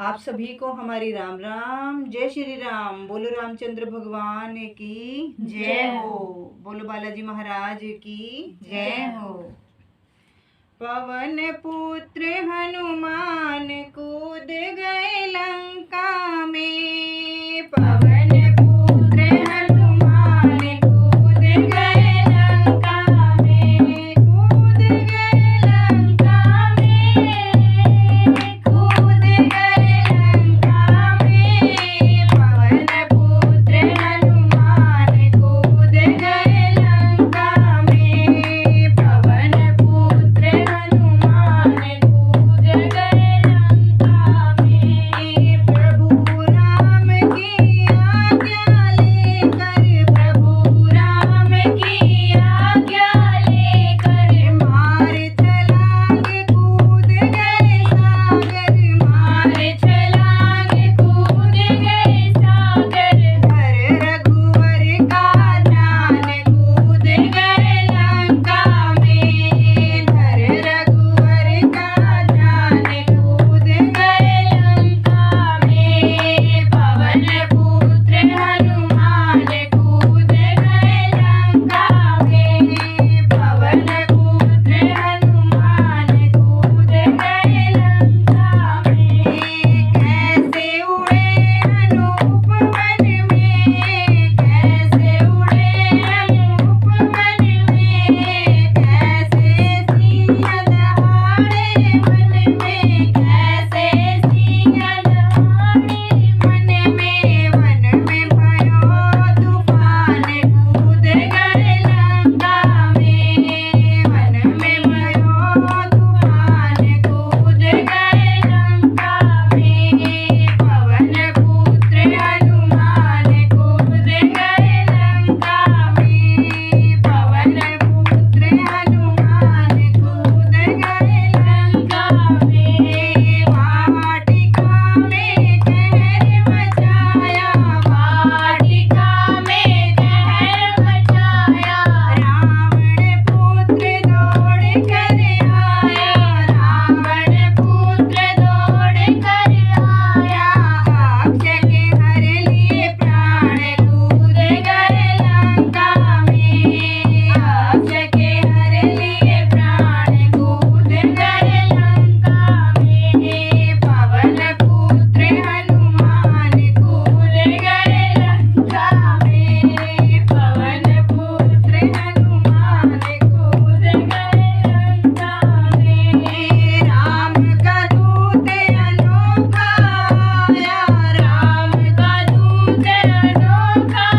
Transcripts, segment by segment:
आप सभी को हमारी राम राम। जय श्री राम। बोलो रामचंद्र भगवान की जय हो। बोलो बालाजी महाराज की जय हो। पवन पुत्र हनुमान कूद गए लंका में। पवन पुत्र हनुमान कूद गए लंका में। कूद गए लंका में। कूद गए लंका में। पवन पुत्र हनुमान कूद गए लंका में। पवन पुत्र हनुमान कूद गए लंका में। प्रभु राम की आज्ञा लेकर। प्रभु राम की आज्ञा लेकर। मार छलांग कूद गए सागर। मार छलांग कूद गए सागर। धर रघुवर का ध्यान कूद गए लंका में। धर रघुवर का ध्यान कूद गए लंका में। पवन पुत्र हनुमान कूद गए लंका में। पवन पुत्र हनुमान कूद गए लंका में। कैसे उड़े अनूप वन में। कैसे उड़े अनूप वन में। कैसे सिंह दहाड़े वन में। कैसे सिंह दहाड़े वन में। वन में भयो तूफान कूद गए लंका में। वन में भयो तूफान कूद गए लंका में। पवन पुत्र हनुमान कूद गए लंका में। पवन पुत्र हनुमान कूद गए लंका में। वाटिका में कहर मचाया। वाटिका में कहर मचाया। रावण पुत्र दौड़ कर आया। रावण पुत्र दौड़ कर आया। अक्षय के हर लिए प्राण कूद गए लंका में। अक्षय के हर लिए प्राण कूद गए लंका में। पवन पुत्र हनुमान कूद गए लंका में। पवन पुत्र हनुमान कूद गए लंका में। राम का दूत अनोखा आया। राम का दूत अनोखा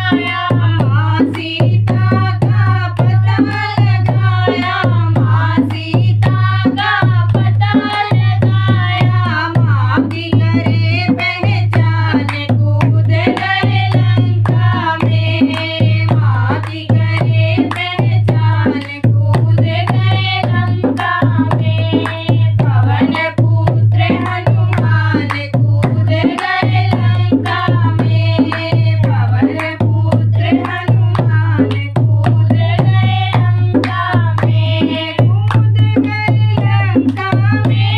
आया। माँ सीता का पता लगाया। माँ सीता का पता लगाया। माँ की करे पहचान कूद गए लंका में। माँ की करे पहचान कूद गए लंका में। पवन पुत्र हनुमान कूद गए लंका में। पवन पुत्र हनुमान कूद गए लंका में। कूद गए लंका में।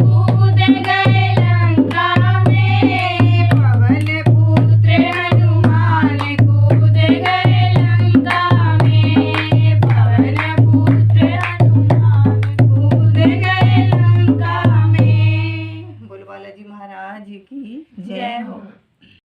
कूद गए लंका में। पवन पुत्र हनुमान कूद गए लंका में। पवन पुत्र हनुमान कूद गए लंका में। बोलो बालाजी महाराज की जय हो।